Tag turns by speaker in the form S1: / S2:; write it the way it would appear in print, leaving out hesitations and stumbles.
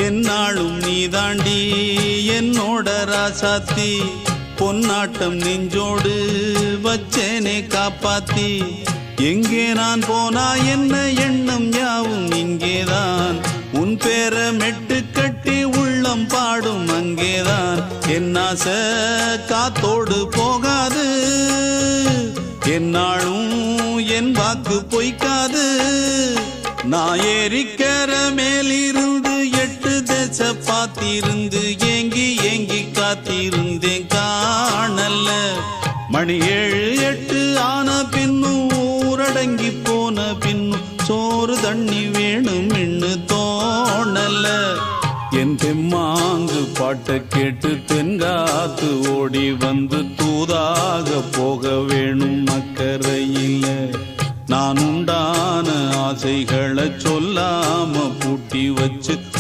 S1: என்னாலும் நீதாண்டி என்னோட ராசாத்தி பொன்னாட்டம் நெஞ்சோடு வச்சேனே காப்பாத்தி எங்கே நான் போனா என்ன எண்ணம் யாவும் இங்கேதான் உன் பேர மெட்டு கட்டி உள்ளம் பாடும் அங்கேதான் என் ஆசை காத்தோடு போகாது என்னாலும் என் வாக்கு பொய்க்காது நான் ஏறிக்கிற மேலிருந்து 8 தேச பார்த்திருந்து ஏங்கி ஏங்கி காத்திருந்தேன் காணல்ல மணி 7 8 ஆன பின்னும் ஊரடங்கி போன பின்னும் சோறு தண்ணி வேணும் என்று தோணல என் தெம்மாங்கு பாட்டை கேட்டு தென்காத்து ஓடி வந்து தூதாக போக வேணும் அக்கறையில் நான் உண்டான ஆசைகளை சொல்லாம பூட்டி வச்சு